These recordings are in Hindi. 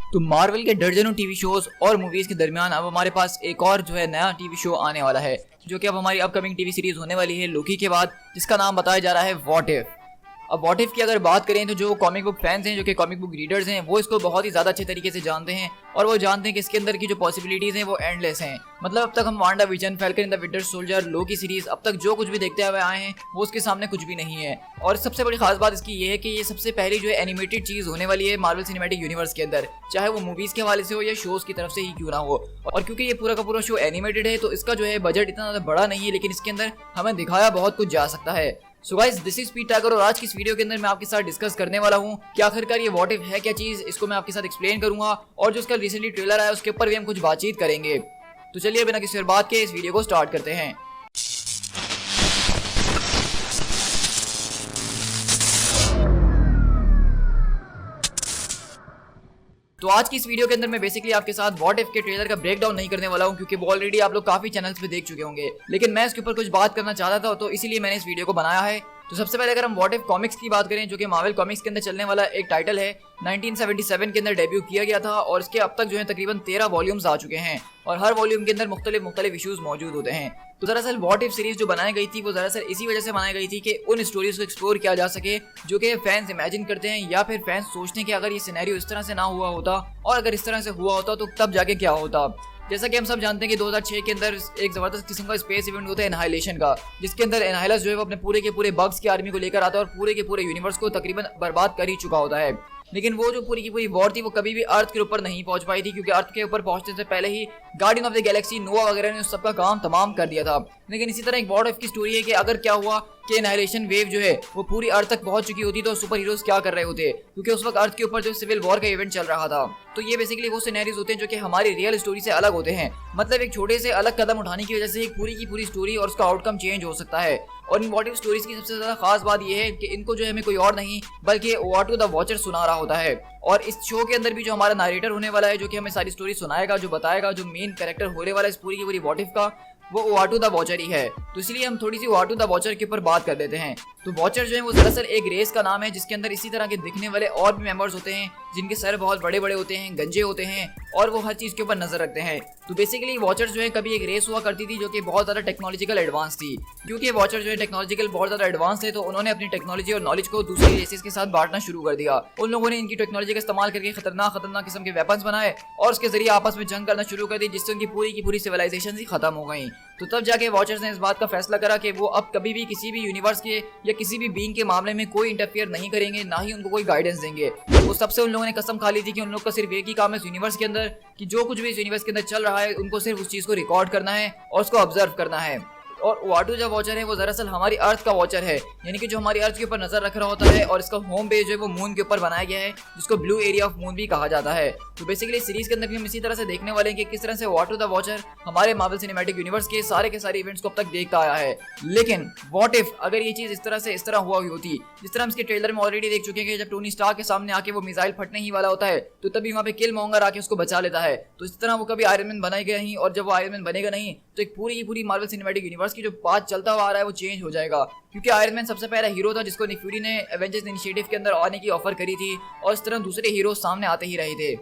तो मार्वल के दर्जनों टीवी शोज और मूवीज के दरमियान अब हमारे पास एक और जो है नया टीवी शो आने वाला है, जो कि अब हमारी अपकमिंग टीवी सीरीज होने वाली है लोकी के बाद, जिसका नाम बताया जा रहा है व्हाट इफ। अब व्हाट इफ की अगर बात करें तो जो कॉमिक बुक फैंस हैं, जो कि कॉमिक बुक रीडर्स हैं, वो इसको बहुत ही ज़्यादा अच्छे तरीके से जानते हैं और वो जानते हैं कि इसके अंदर की जो पॉसिबिलिटीज़ हैं वो एंडलेस हैं। मतलब अब तक हम Wanda vision, falcon in the winter soldier, Loki series, अब तक जो कुछ भी देखते हुए आए हैं वो उसके सामने कुछ भी नहीं है। और सबसे बड़ी खास बात इसकी ये है कि ये सबसे पहली जो है एनिमेटेड चीज़ होने वाली है मार्वल सिनेमैटिक यूनिवर्स के अंदर, चाहे वो मूवीज़ के हवाले से हो या शोज़ की तरफ से ही क्यों ना हो। और क्योंकि ये पूरा का पूरा शो एनिमेटेड है तो इसका जो है बजट इतना ज़्यादा बड़ा नहीं है, लेकिन इसके अंदर हमें दिखाया बहुत कुछ जा सकता है। सो guys, this is Speed tiger और आज की इस वीडियो के अंदर मैं आपके साथ डिस्कस करने वाला हूँ कि आखिरकार ये व्हाट इफ है क्या चीज, इसको मैं आपके साथ एक्सप्लेन करूंगा और जो उसका रिसेंटली ट्रेलर आया उसके ऊपर भी हम कुछ बातचीत करेंगे। तो चलिए बिना किसी और बात के इस वीडियो को स्टार्ट करते हैं। तो आज की इस वीडियो के अंदर मैं बेसिकली आपके साथ व्हाट इफ के ट्रेलर का ब्रेकडाउन नहीं करने वाला हूं, क्योंकि वो ऑलरेडी आप लोग काफी चैनल्स पे देख चुके होंगे, लेकिन मैं इसके ऊपर कुछ बात करना चाहता था तो इसीलिए मैंने इस वीडियो को बनाया है। तो सबसे पहले अगर हम व्हाट इफ कॉमिक्स की बात करें, जो कि मार्वल कॉमिक्स के अंदर चलने वाला एक टाइटल है, 1977 के अंदर डेब्यू किया गया था और इसके अब तक जो है तकरीबन 13 वॉल्यूम्स आ चुके हैं और हर वॉल्यूम के अंदर मुख्तलिफ इश्यूज मौजूद होते हैं। तो दरअसल व्हाट इफ सीरीज जो बनाई गई थी वो दरअसल इसी वजह से बनाई गई थी कि उन स्टोरीज को एक्सप्लोर किया जा सके जो कि फैंस इमेजिन करते हैं या फिर फैंस सोचते हैं कि अगर ये सिनेरियो इस तरह से ना हुआ होता और अगर इस तरह से हुआ होता तो तब जाके क्या होता। जैसा कि हम सब जानते हैं कि 2006 के अंदर एक जबरदस्त किस्म का स्पेस इवेंट होता है एनहाइलेशन का, जिसके अंदर एनहाइलस जो है वो अपने पूरे के पूरे बग्स की आर्मी को लेकर आता है और पूरे के पूरे यूनिवर्स को तकरीबन बर्बाद कर ही चुका होता है। लेकिन वो जो पूरी की पूरी वॉर थी वो कभी भी अर्थ के ऊपर नहीं पहुंच पाई थी, क्योंकि अर्थ के ऊपर पहुंचने से पहले ही गार्डियन ऑफ द गैलेक्सी, नोवा वगैरह ने उस सबका काम तमाम कर दिया था। लेकिन इसी तरह एक व्हाट इफ की स्टोरी है कि अगर क्या हुआ कि एनहाइलेशन वेव जो है वो पूरी अर्थ तक पहुंच चुकी होती तो सुपर हीरोज क्या कर रहे होते, क्योंकि उस वक्त अर्थ के ऊपर जो सिविल वॉर का इवेंट चल रहा था। तो ये बेसिकली वो सिनेरियोज होते हैं जो कि हमारी रियल स्टोरी से अलग होते हैं। मतलब एक छोटे से अलग कदम उठाने की वजह से एक पूरी की पूरी स्टोरी और उसका आउटकम चेंज हो सकता है। और इन व्हाट इफ स्टोरीज की सबसे ज्यादा खास बात यह है कि इनको जो है हमें कोई और नहीं बल्कि ओवाटू द वॉचर सुना रहा होता है। और इस शो के अंदर भी जो हमारा नरेटर होने वाला है, जो कि हमें सारी स्टोरी सुनाएगा, जो बताएगा, जो मेन कैरेक्टर होने वाला है इस पूरी की पूरी व्हाट इफ का, वो ओवाटू द वॉचर ही है। तो इसलिए हम थोड़ी सी ओवाटू द वॉचर के ऊपर बात कर देते हैं। तो वॉचर जो है वो दरअसल एक रेस का नाम है जिसके अंदर इसी तरह के दिखने वाले और भी मेंबर्स होते हैं, जिनके सर बहुत बड़े बड़े होते हैं, गंजे होते हैं और वो हर चीज के ऊपर नजर रखते हैं। तो बेसिकली वॉचर जो है कभी एक रेस हुआ करती थी जो कि बहुत ज्यादा टेक्नोलॉजिकल एडवांस थी। क्योंकि वॉचर जो है टेक्नोलॉजिकल बहुत ज्यादा एडवांस थे तो उन्होंने अपनी टेक्नोलॉजी और नॉलेज को दूसरी रेसेस के साथ बांटना शुरू कर दिया। उन लोगों ने इनकी टेक्नोलॉजी का इस्तेमाल करके खतरनाक किस्म के वेपन्स बनाए और उसके जरिए आपस में जंग करना शुरू कर दी, जिससे उनकी पूरी की पूरी सिविलाइजेशन ही खत्म हो गई। तो तब जाके वॉचर्स ने इस बात का फैसला करा कि वो अब कभी भी किसी भी यूनिवर्स के या किसी भी बीइंग के मामले में कोई इंटरफियर नहीं करेंगे, ना ही उनको कोई गाइडेंस देंगे। वो सबसे उन लोगों ने कसम खा ली थी कि उन लोग का सिर्फ एक ही काम है इस यूनिवर्स के अंदर, कि जो कुछ भी इस यूनिवर्स के अंदर चल रहा है उनको सिर्फ उस चीज को रिकॉर्ड करना है और उसको ऑब्जर्व करना है। और ओवाटू जो वॉचर है वो दरअसल हमारी अर्थ का वॉचर है, यानी कि जो हमारी अर्थ के ऊपर नजर रख रहा होता है और इसका होम बेस जो है वो मून के ऊपर बनाया गया है, जिसको ब्लू एरिया ऑफ मून भी कहा जाता है। तो बेसिकली सीरीज के अंदर भी हम इसी तरह से देखने वाले हैं कि किस तरह से ओवाटू द वॉचर हमारे मार्वल सिनेमैटिक यूनिवर्स के सारे इवेंट्स को अब तक देखता आया है। लेकिन व्हाट इफ अगर ये चीज इस तरह हुआ हुई होती, जिस तरह हम इसके ट्रेलर में ऑलरेडी देख चुके हैं कि जब टोनी स्टार्क के सामने आके वो मिसाइल फटने ही वाला होता है तो तभी वहां पे किल मॉन्गर आके उसको बचा लेता है। तो इस तरह वो कभी आयरन मैन बनेगा नहीं, और जब वो आयरन मैन बनेगा नहीं तो एक पूरी की पूरी मार्वल सिनेमैटिक यूनिवर्स की जो पाथ चलता हुआ आ रहा है वो चेंज हो जाएगा। क्योंकि आयरन मैन सबसे पहला हीरो था जिसको निक फ्यूरी ने एवेंजर्स इनिशिएटिव के अंदर आने की ऑफर करी थी और इस तरह दूसरे हीरो सामने आते ही रहे थे।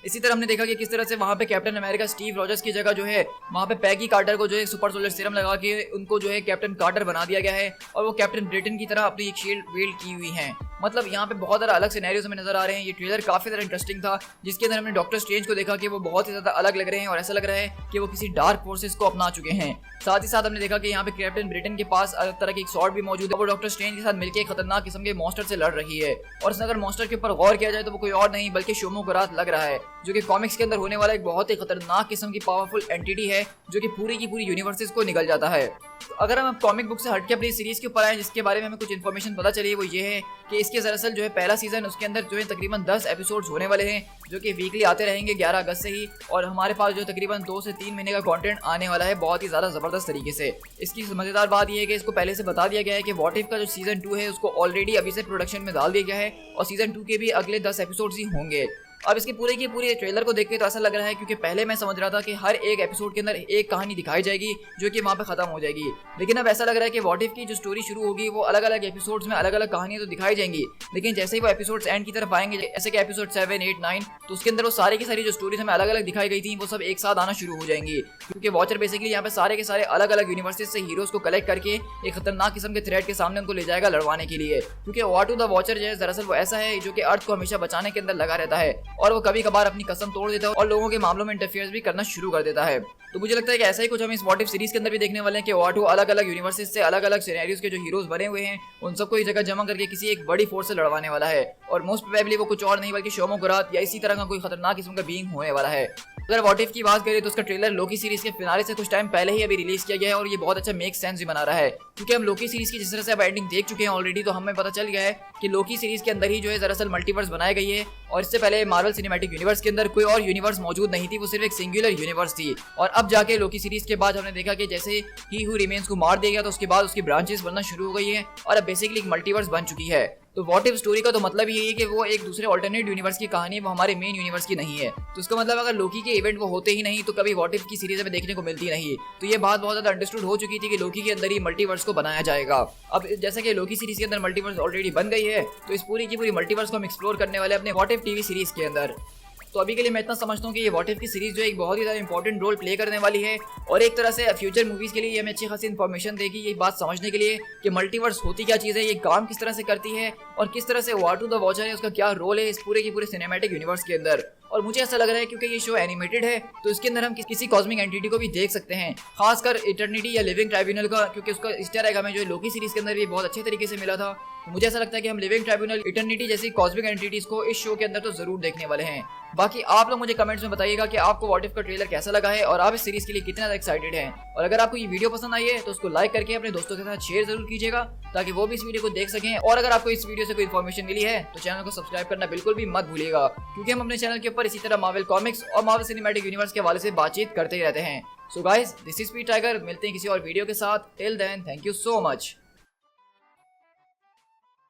इसी तरह हमने देखा कि किस तरह से वहाँ पे कैप्टन अमेरिका स्टीव रॉजर्स की जगह जो है वहाँ पे पैगी कार्टर को जो है सुपर सोल्जर सीरम लगा के उनको जो है कैप्टन कार्टर बना दिया गया है और वो कैप्टन ब्रिटेन की तरह अपनी एक शील्ड वेल्ड की हुई हैं। मतलब यहाँ पे बहुत ज़्यादा अलग सिनेरियोज हमें नजर आ रहे हैं। ये ट्रेलर काफी ज़्यादा इंटरेस्टिंग था, जिसके अंदर हमने डॉक्टर स्ट्रेंज को देखा कि वो बहुत ही ज़्यादा अलग लग रहे हैं और ऐसा लग रहा है कि वो किसी डार्क फोर्सेस को अपना चुके हैं। साथ ही साथ हमने देखा कि यहाँ पे कैप्टन ब्रिटेन के पास अलग तरह की एक स्वॉर्ड भी मौजूद है, वो डॉक्टर स्ट्रेंज के साथ मिलकर खतरनाक किस्म के मॉन्स्टर से लड़ रही है। और अगर मॉन्स्टर के ऊपर गौर किया जाए तो वो कोई और नहीं बल्कि शोमो गोराथ लग रहा है, जो कि कॉमिक्स के अंदर होने वाला एक बहुत ही खतरनाक किस्म की पावरफुल एंटिटी है जो कि पूरी की पूरी यूनिवर्सेस को निकल जाता है। तो अगर हम कॉमिक बुक से हटके अपनी सीरीज के ऊपर आए जिसके बारे में हमें कुछ इन्फॉर्मेशन पता चली, वो ये है कि इसके दरअसल जो है पहला सीजन उसके अंदर जो है तकरीबन 10 एपिसोड्स होने वाले हैं, जो कि वीकली आते रहेंगे 11 अगस्त से ही। और हमारे पास जो तकरीबन 2 से 3 महीने का कंटेंट आने वाला है बहुत ही ज़्यादा ज़बरदस्त तरीके से। इसकी मज़ेदार बात यह है कि इसको पहले से बता दिया गया है कि व्हाट इफ का जो सीजन 2 है उसको ऑलरेडी अभी से प्रोडक्शन में डाल दिया गया है और सीजन 2 के भी अगले 10 एपिसोड्स ही होंगे। अब इसकी पूरे की पूरी ट्रेलर को देख के तो ऐसा लग रहा है, क्योंकि पहले मैं समझ रहा था कि हर एक एपिसोड के अंदर एक कहानी दिखाई जाएगी जो कि वहाँ पे खत्म हो जाएगी, लेकिन अब ऐसा लग रहा है कि व्हाट इफ की जो स्टोरी शुरू होगी वो अलग अलग एपिसोड्स में अलग अलग कहानियां तो दिखाई जाएंगी, लेकिन जैसे ही वो एपिसोड्स एंड की तरफ आएंगे, जैसे कि एपिसोड 7, 8, 9, तो उसके अंदर वो सारी की सारी जो स्टोरीज हमें अलग अलग दिखाई गई थी वो सब एक साथ आना शुरू हो जाएंगी, क्योंकि वॉचर बेसिकली यहाँ पे सारे के सारे अलग अलग यूनिवर्सिटीज से हीरोज को कलेक्ट करके एक खतरनाक किस्म के थ्रेट के सामने उनको ले जाएगा लड़वाने के लिए, क्योंकि व्हाट द वॉचर जो है दरअसल वो ऐसा है जो कि अर्थ को हमेशा बचाने के अंदर लगा रहता है और वो कभी कभार अपनी कसम तोड़ देता है और लोगों के मामलों में इंटरफेयर भी करना शुरू कर देता है। तो मुझे लगता है कि ऐसा ही कुछ हम इस व्हाट इफ सीरीज के अंदर भी देखने वाले हैं कि व्हाट अलग अलग यूनिवर्सिटीज से अलग अलग सिनेरियोज के जो हीरोज बने हुए हैं उन सबको एक जगह जमा करके किसी एक बड़ी फोर्स से लड़वाने वाला है, और मोस्ट प्रोबेबली वो कुछ और नहीं बल्कि शोमो गुरात या इसी तरह का कोई खतरनाक किस्म का बीइंग होने वाला है। अगर व्हाट इफ की बात करें तो उसका ट्रेलर लोकी सीरीज के फिनाले से कुछ टाइम पहले ही अभी रिलीज किया गया है और ये बहुत अच्छा मेक सेंस भी बना रहा है, क्योंकि हम लोकी सीरीज की जिस तरह से अब एंडिंग देख चुके हैं ऑलरेडी, तो हमें पता चल गया है कि लोकी सीरीज के अंदर ही जो है दरअसल मल्टीवर्स बनाई गई है, और इससे पहले मार्वल सिनेमैटिक यूनिवर्स के अंदर कोई और यूनिवर्स मौजूद नहीं थी, वो सिर्फ एक सिंगुलर यूनिवर्स थी। और अब जाके लोकी सीरीज के बाद हमने देखा कि जैसे ही हू रिमेन्स को मार दिया गया तो उसके बाद उसकी ब्रांचेस बनना शुरू हो गई है और अब बेसिकली एक मल्टीवर्स बन चुकी है। तो व्हाट इफ स्टोरी का तो मतलब यही है कि वो एक दूसरे ऑल्टरनेट यूनिवर्स की कहानी है, वो हमारे मेन यूनिवर्स की नहीं है। तो इसका मतलब अगर लोकी के इवेंट वो होते ही नहीं तो कभी व्हाट इफ की सीरीज में देखने को मिलती नहीं। तो ये बात बहुत ज्यादा अंडरस्टूड हो चुकी थी कि लोकी के अंदर ही मल्टीवर्स को बनाया जाएगा। अब जैसे कि लोकी सीरीज के अंदर मल्टीवर्स ऑलरेडी बन गई है, तो इस पूरी की पूरी मल्टीवर्स को हम एक्सप्लोर करने वाले अपने व्हाट इफ टीवी सीरीज के अंदर। तो अभी के लिए मैं इतना समझता हूँ कि ये व्हाट इफ की सीरीज जो है एक बहुत ही ज़्यादा इंपॉर्टेंट रोल प्ले करने वाली है, और एक तरह से फ्यूचर मूवीज के लिए ये हमें अच्छी खासी इन्फॉर्मेशन देगी ये बात समझने के लिए कि मल्टीवर्स होती क्या चीज़ है, ये काम किस तरह से करती है और किस तरह से व्हाट द वॉचर है उसका क्या रोल है इस पूरे की पूरे सिनेमैटिक यूनिवर्स के अंदर। और मुझे ऐसा लग रहा है क्योंकि ये शो एनिमेटेड है तो इसके अंदर हम किसी कॉस्मिक एंटिटी को भी देख सकते हैं, खासकर इटर्निटी या लिविंग ट्राइब्यूनल का, क्योंकि उसका ईस्टर एग हमें जो लोकी सीरीज के अंदर भी बहुत अच्छे तरीके से मिला था। तो मुझे ऐसा लगता है कि हम लिविंग ट्राइब्यूनल, इटर्निटी जैसी कॉस्मिक एंटिटीज को इस शो के अंदर तो जरूर देखने वाले हैं। बाकी आप लोग मुझे कमेंट्स में बताइएगा कि आपको व्हाट इफ का ट्रेलर कैसा लगा है और आप इस सीरीज के लिए कितना एक्साइटेड हैं। और अगर आपको ये वीडियो पसंद आई है तो उसको लाइक करके अपने दोस्तों के साथ शेयर जरूर कीजिएगा ताकि वो भी इस वीडियो को देख सकें। और अगर आपको इस वीडियो से कोई इन्फॉर्मेशन मिली है तो चैनल को सब्सक्राइब करना बिल्कुल भी मत भूलिएगा, क्योंकि हम अपने चैनल के ऊपर इसी तरह मार्वल कॉमिक्स और मार्वल सिनेमैटिक यूनिवर्स के हवाले से बातचीत करते ही रहते हैं। So guys, this is Speed Tiger, मिलते हैं किसी और वीडियो के साथ। Till then, thank you so much.